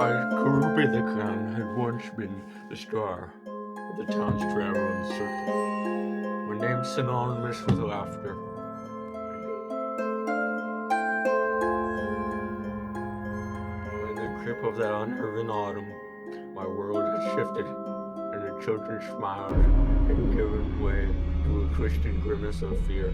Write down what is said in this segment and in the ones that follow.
Karuba the clown had once been the star of the town's traveling circus, with names synonymous with laughter. In the grip of that unnerving autumn, my world had shifted, and the children's smiles had given way to a twisted grimace of fear.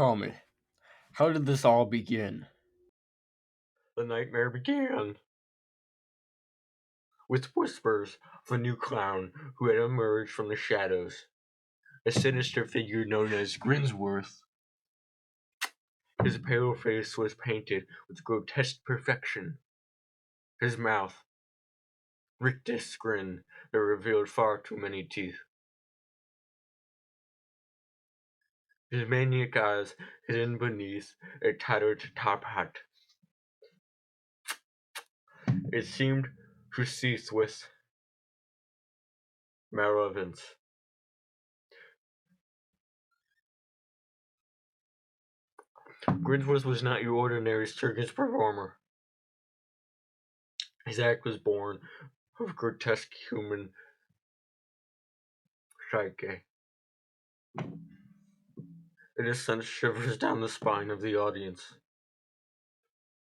Tell me, how did this all begin? The nightmare began with whispers of a new clown who had emerged from the shadows, a sinister figure known as Grinsworth. His pale face was painted with grotesque perfection. His mouth, rictus grin that revealed far too many teeth. His maniac eyes hidden beneath a tattered top hat. It seemed to cease with malevolence. Grinsworth was not your ordinary circus performer. His act was born of grotesque human psyche. It sent shivers down the spine of the audience.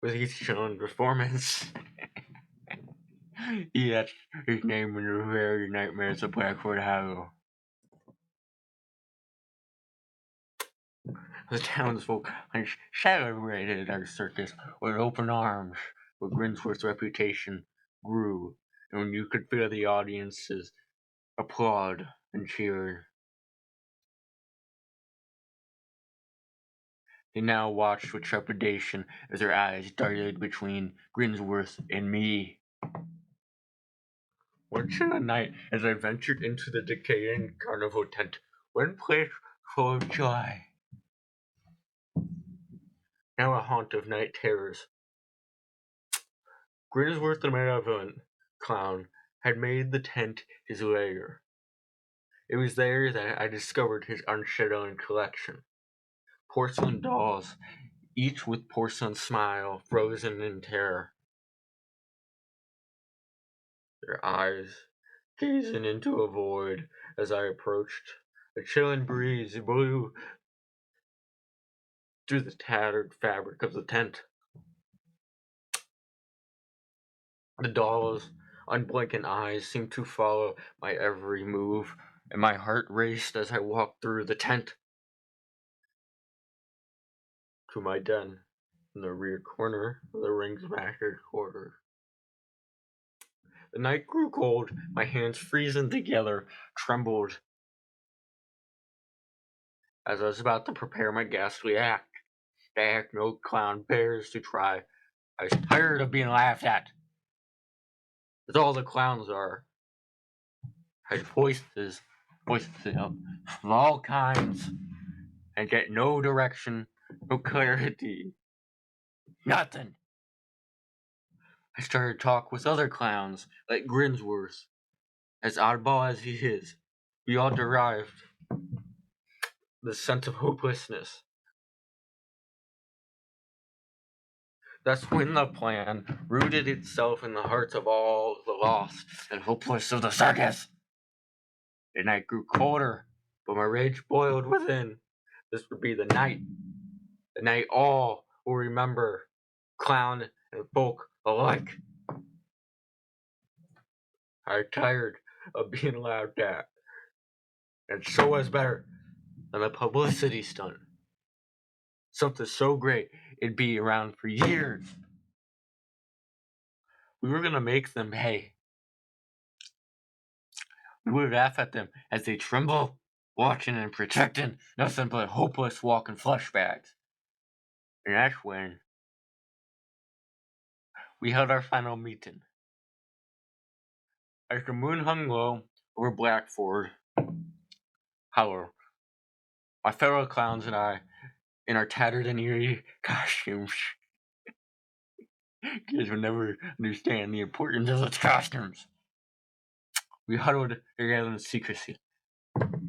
With each chilling performance, he etched his name in the very nightmares of Blackford Hollow. The townsfolk celebrated our circus with open arms, but Grinsworth's reputation grew, and you could feel the audiences applaud and cheer. They now watched with trepidation as their eyes darted between Grinsworth and me. Once in a night, as I ventured into the decaying carnival tent, one place full of joy, now a haunt of night terrors, Grinsworth the malevolent clown had made the tent his lair. It was there that I discovered his unsettling collection. Porcelain dolls, each with porcelain smile, frozen in terror. Their eyes gazing into a void as I approached. A chilling breeze blew through the tattered fabric of the tent. The doll's unblinking eyes seemed to follow my every move, and my heart raced as I walked through the tent to my den in the rear corner of the ring's master quarters. The night grew cold, my hands freezing together, trembled as I was about to prepare my ghastly act. The act no clown dares to try. I was tired of being laughed at. As all the clowns are. I had voices of all kinds, and get no direction, no clarity, nothing. I started to talk with other clowns, like Grinsworth. As oddball as he is, we all derived the sense of hopelessness. That's when the plan rooted itself in the hearts of all the lost and hopeless of the circus. The night grew colder, but my rage boiled within. This would be the night all will remember, clown and folk alike. I'm tired of being laughed at, and so was better than a publicity stunt. Something so great it'd be around for years. We were gonna make them pay. We would laugh at them as they tremble, watching and protecting nothing but hopeless walking flesh bags. And that's when we held our final meeting. As the moon hung low over Blackford Hollow, My fellow clowns and I, in our tattered and eerie costumes, kids will never understand the importance of those costumes. We huddled together in secrecy,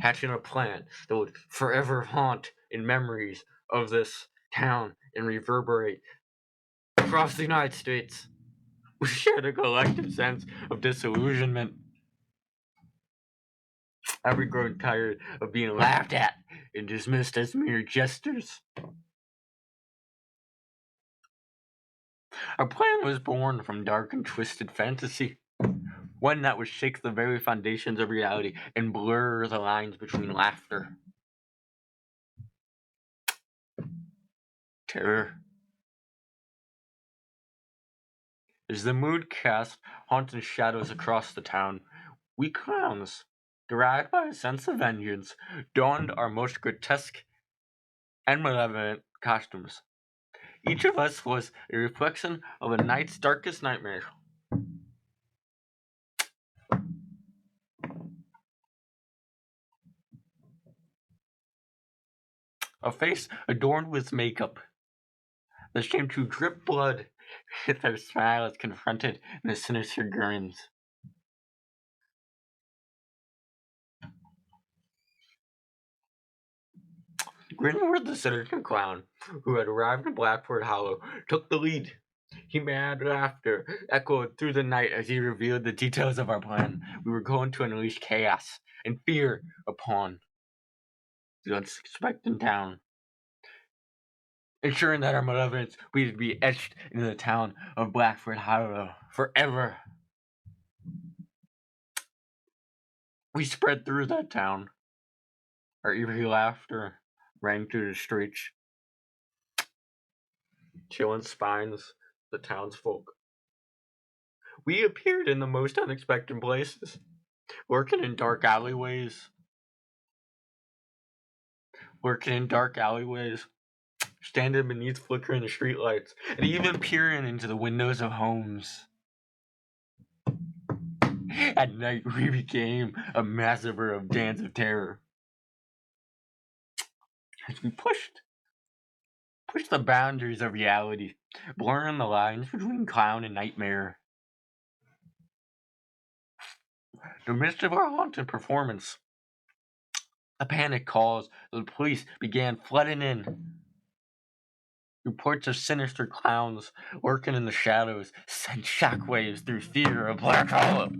hatching a plan that would forever haunt in memories of this town and reverberate across the United States. We shared a collective sense of disillusionment. I've grown tired of being laughed at and dismissed as mere jesters. Our plan was born from dark and twisted fantasy, one that would shake the very foundations of reality and blur the lines between laughter, terror. As the moon cast haunting shadows across the town, we clowns, dragged by a sense of vengeance, donned our most grotesque and malevolent costumes. Each of us was a reflection of a night's darkest nightmare. A face adorned with makeup that seemed to drip blood with their smile as confronted in the sinister grins. Grinward the sinister clown, who had arrived in Blackford Hollow, took the lead. His mad laughter echoed through the night as he revealed the details of our plan. We were going to unleash chaos and fear upon the unsuspecting town, ensuring that our malevolence would be etched into the town of Blackford Hollow forever. We spread through that town. Our eerie laughter rang through the streets, chilling spines the townsfolk. We appeared in the most unexpected places, lurking in dark alleyways, standing beneath flickering streetlights, and even peering into the windows of homes. At night, we became a massacre of dance of terror. As we pushed the boundaries of reality, blurring the lines between clown and nightmare. In the midst of our haunted performance, a panic calls the police began flooding in. Reports of sinister clowns lurking in the shadows sent shockwaves through fear of Black Hollow.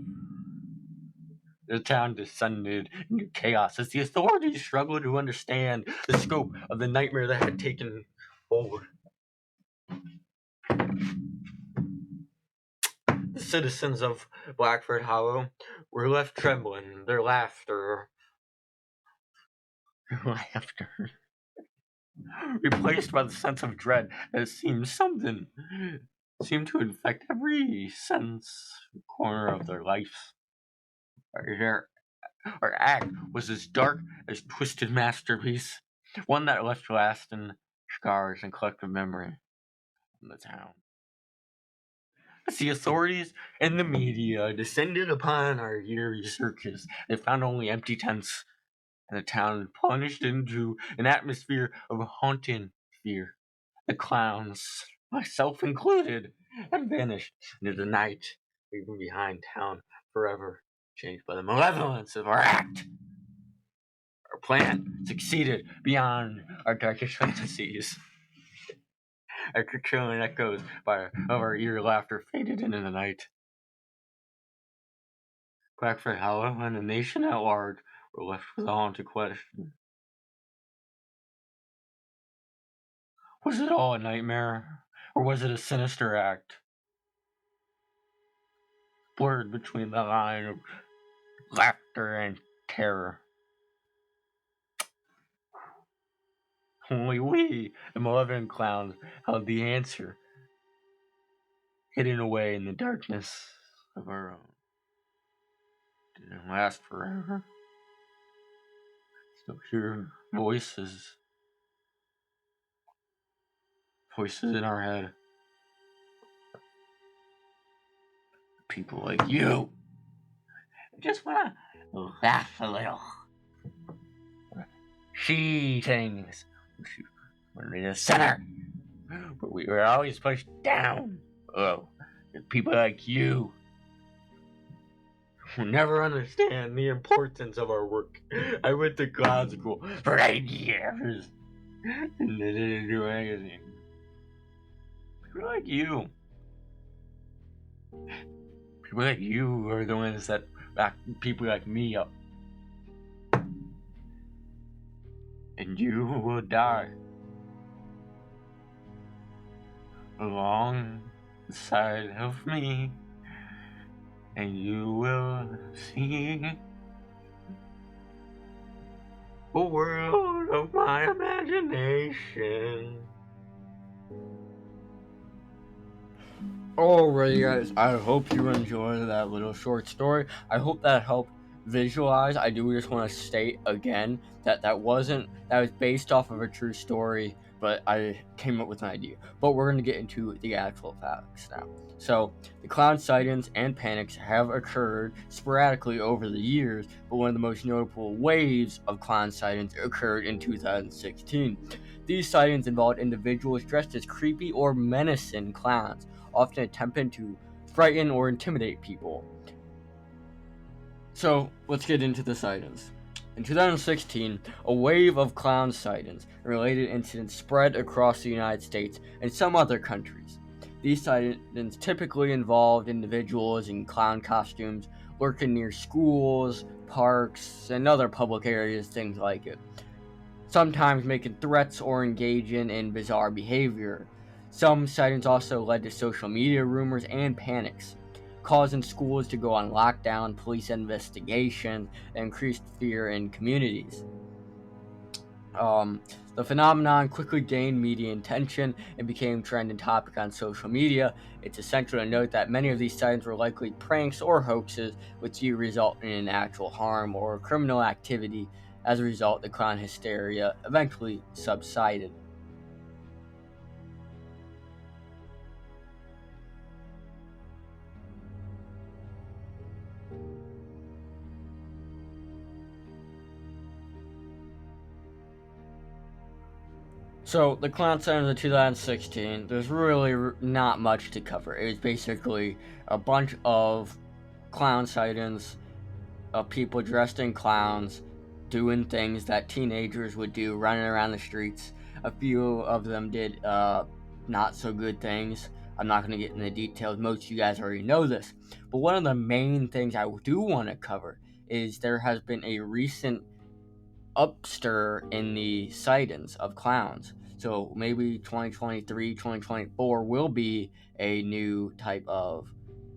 The town descended into chaos as the authorities struggled to understand the scope of the nightmare that had taken hold. The citizens of Blackford Hollow were left trembling, their laughter replaced by the sense of dread that seemed to infect every corner of their life. Our act was as dark as twisted masterpiece, one that left lasting scars and collective memory in the town. As the authorities and the media descended upon our eerie circus, they found only empty tents, and the town plunged into an atmosphere of haunting fear. The clowns, myself included, had vanished into the night, leaving behind town forever, changed by the malevolence of our act. Our plan succeeded beyond our darkest fantasies. Echo chilling echoes of our eerie laughter faded into the night. Blackford Hollow and the nation at large were left with a haunted question. Was it all a nightmare, or was it a sinister act? Blurred between the line of laughter and terror. Only we, the malevolent clowns, held the answer, hidden away in the darkness of our own. Didn't last forever. Still hear voices in our head. People like you. I just wanna laugh a little. see things. She wanted in the center, but we were always pushed down. Oh, people like you will never understand the importance of our work. I went to clown school for 8 years, and they didn't do anything. People like you. People like you are the ones that back people like me up. And you will die alongside of me, and you will see a world of my imagination. Alright, guys, I hope you enjoyed that little short story. I hope that helped visualize. I do just want to state again that was based off of a true story, but I came up with an idea. But we're going to get into the actual facts now. So, the clown sightings and panics have occurred sporadically over the years, but one of the most notable waves of clown sightings occurred in 2016. These sightings involved individuals dressed as creepy or menacing clowns, often attempting to frighten or intimidate people. So, let's get into the sightings. In 2016, a wave of clown sightings and related incidents spread across the United States and some other countries. These sightings typically involved individuals in clown costumes lurking near schools, parks, and other public areas, things like it. Sometimes making threats or engaging in bizarre behavior. Some sightings also led to social media rumors and panics, causing schools to go on lockdown, police investigation, and increased fear in communities. The phenomenon quickly gained media attention and became a trending topic on social media. It's essential to note that many of these sightings were likely pranks or hoaxes, which do result in actual harm or criminal activity. As a result, the clown hysteria eventually subsided. So, the clown sightings of 2016, there's really not much to cover. It was basically a bunch of clown sightings of people dressed in clowns doing things that teenagers would do, running around the streets. A few of them did not so good things. I'm not going to get into the details. Most of you guys already know this. But one of the main things I do want to cover is there has been a recent upstir in the sightings of clowns. So maybe 2023, 2024 will be a new type of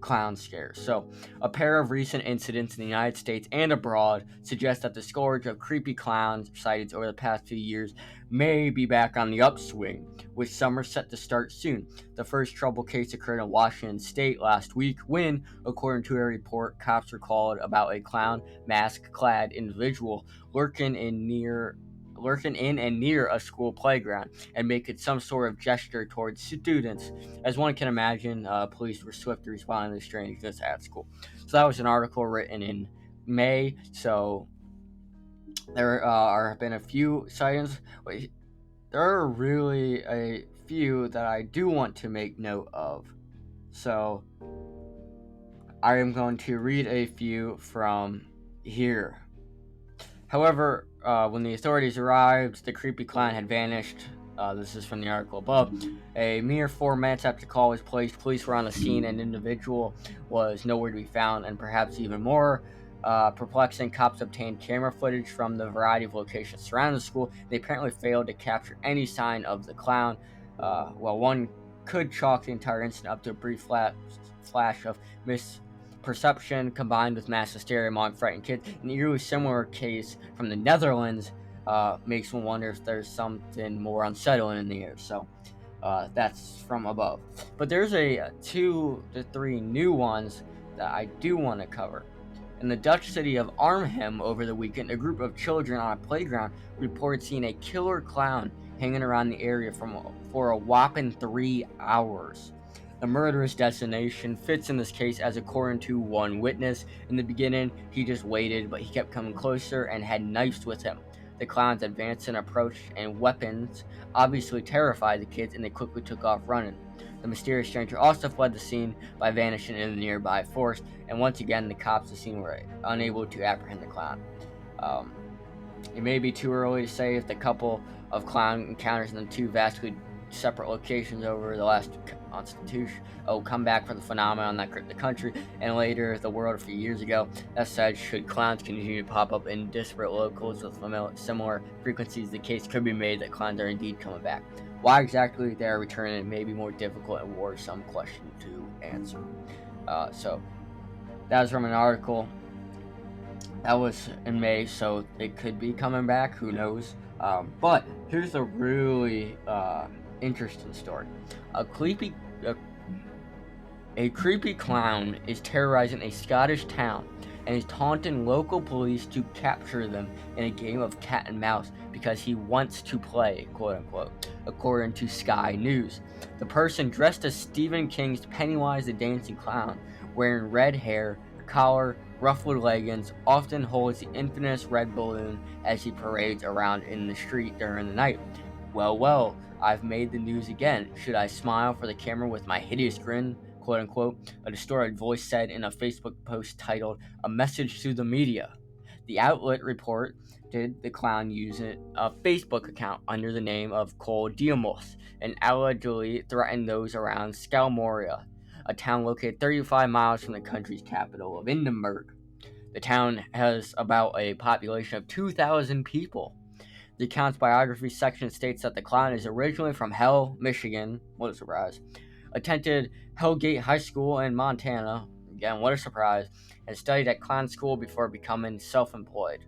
clown scare. So, a pair of recent incidents in the United States and abroad suggest that the scourge of creepy clowns sightings over the past few years may be back on the upswing, with summer set to start soon. The first trouble case occurred in Washington State last week when, according to a report, cops were called about a clown mask-clad individual lurking in and near a school playground and making some sort of gesture towards students. As one can imagine, police were swift to respond to the strangeness at school. So that was an article written in May. So there have been a few sightings. There are really a few that I do want to make note of. So I am going to read a few from here. However, when the authorities arrived, the creepy clown had vanished. This is from the article above. A mere 4 minutes after the call was placed, police were on the scene and the individual was nowhere to be found, and perhaps even more perplexing, cops obtained camera footage from the variety of locations surrounding the school. They apparently failed to capture any sign of the clown. While one could chalk the entire incident up to a brief flash of misperception combined with mass hysteria among frightened kids, an eerily similar case from the Netherlands makes one wonder if there's something more unsettling in the air. So that's from above. But there's 2 to 3 new ones that I do want to cover. In the Dutch city of Arnhem over the weekend, a group of children on a playground reported seeing a killer clown hanging around the area for a whopping 3 hours. The murderous designation fits in this case, as according to one witness, in the beginning he just waited, but he kept coming closer and had knives with him. The clowns advanced and approached, and weapons obviously terrified the kids, and they quickly took off running. The mysterious stranger also fled the scene by vanishing in the nearby forest, and once again, the cops at the scene were unable to apprehend the clown. It may be too early to say if the couple of clown encounters in the two vastly separate locations over the last constitution come back from the phenomenon that gripped the country and later the world a few years ago. That said, should clowns continue to pop up in disparate locales with similar frequencies, the case could be made that clowns are indeed coming back. Why exactly they are returning may be more difficult and worrisome question to answer. So that was from an article that was in May, so it could be coming back. Who knows? But here's a really interesting story. A creepy clown is terrorizing a Scottish town and is taunting local police to capture them in a game of cat and mouse because he wants to play, quote unquote, according to Sky News. The person dressed as Stephen King's Pennywise the Dancing Clown, wearing red hair, collar, ruffled leggings, often holds the infamous red balloon as he parades around in the street during the night. Well, I've made the news again. Should I smile for the camera with my hideous grin, quote unquote, a distorted voice said in a Facebook post titled, "A Message to the Media." The outlet reported the clown using a Facebook account under the name of Cole Diamos and allegedly threatened those around Skelmoria, a town located 35 miles from the country's capital of Edinburgh. The town has about a population of 2,000 people. The account's biography section states that the clown is originally from Hell, Michigan, what a surprise, attended Hellgate High School in Montana, again, what a surprise, and studied at clown school before becoming self-employed.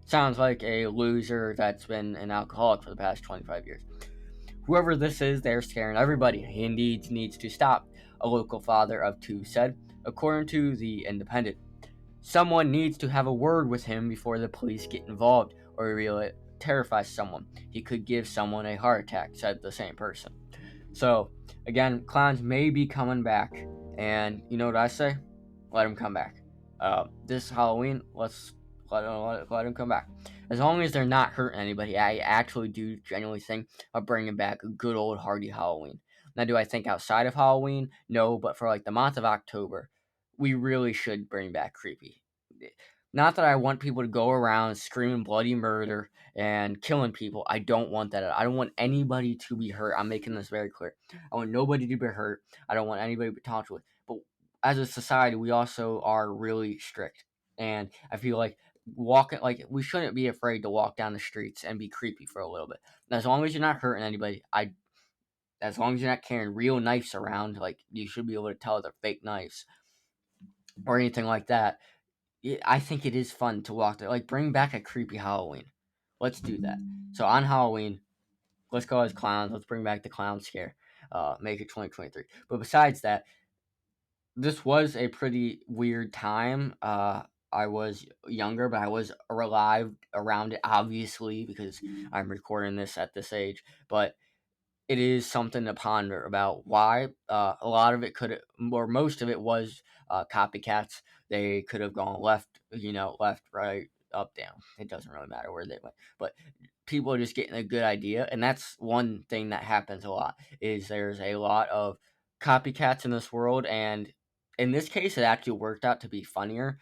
Sounds like a loser that's been an alcoholic for the past 25 years. Whoever this is, they're scaring everybody. He indeed needs to stop, a local father of two said, according to The Independent. Someone needs to have a word with him before the police get involved, or he really terrifies someone. He could give someone a heart attack, said the same person. So, again, clowns may be coming back, and you know what I say? Let them come back. This Halloween, let's let them come back. As long as they're not hurting anybody, I actually do genuinely think of bringing back a good old hearty Halloween. Now, do I think outside of Halloween? No, but for like the month of October, we really should bring back creepy. Not that I want people to go around screaming bloody murder and killing people. I don't want that. I don't want anybody to be hurt. I'm making this very clear. I want nobody to be hurt. I don't want anybody to be taunted with. But as a society, we also are really strict. And I feel like we shouldn't be afraid to walk down the streets and be creepy for a little bit. And as long as you're not hurting anybody, as long as you're not carrying real knives around, like you should be able to tell they're fake knives or anything like that. I think it is fun to walk there. Like, bring back a creepy Halloween. Let's do that. So on Halloween, let's go as clowns. Let's bring back the clown scare. Make it 2023. But besides that, this was a pretty weird time. I was younger, but I was alive around it, obviously, because I'm recording this at this age. But it is something to ponder about why a lot of it or most of it was copycats. They could have gone left, left, right, up, down. It doesn't really matter where they went, but people are just getting a good idea, and that's one thing that happens a lot. Is there's a lot of copycats in this world, and in this case, it actually worked out to be funnier.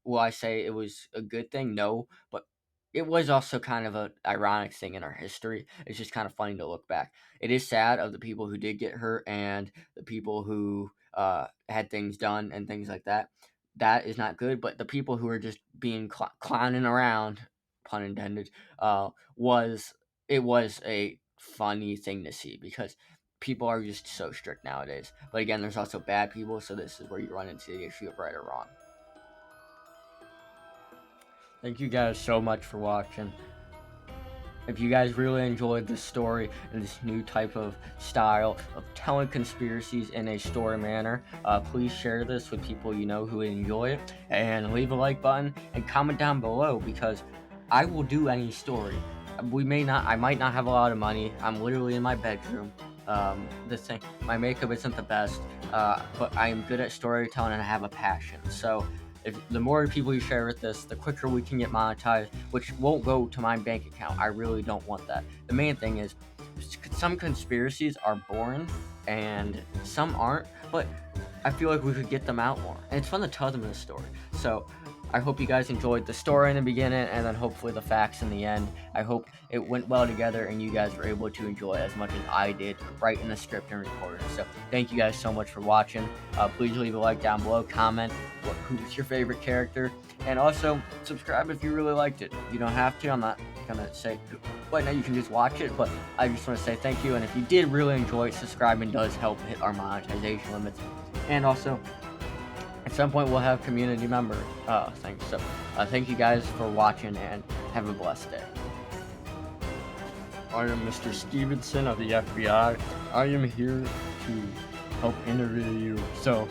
Will I say it was a good thing? No, but it was also kind of an ironic thing in our history. It's just kind of funny to look back. It is sad of the people who did get hurt and the people who had things done and things like that. That is not good. But the people who are just being clowning around, pun intended, was a funny thing to see because people are just so strict nowadays. But again, there's also bad people, so this is where you run into the issue of right or wrong. Thank you guys so much for watching. If you guys really enjoyed this story and this new type of style of telling conspiracies in a story manner, please share this with people you know who enjoy it, and leave a like button and comment down below because I will do any story. I might not have a lot of money. I'm literally in my bedroom. My makeup isn't the best, but I am good at storytelling and I have a passion. So If the more people you share with this, the quicker we can get monetized, which won't go to my bank account. I really don't want that. The main thing is, some conspiracies are boring and some aren't, but I feel like we could get them out more, and it's fun to tell them this story. So I hope you guys enjoyed the story in the beginning and then hopefully the facts in the end. I hope it went well together and you guys were able to enjoy as much as I did writing the script and recording. So thank you guys so much for watching. Please leave a like down below, comment who's your favorite character, and also subscribe if you really liked it. You don't have to. I'm not gonna say right now you can just watch it, but I just want to say thank you. And if you did really enjoy it, subscribing does help hit our monetization limits. And also, at some point we'll have community member things. So thank you guys for watching and have a blessed day. I am Mr. Stevenson of the FBI. I am here to help interview you. So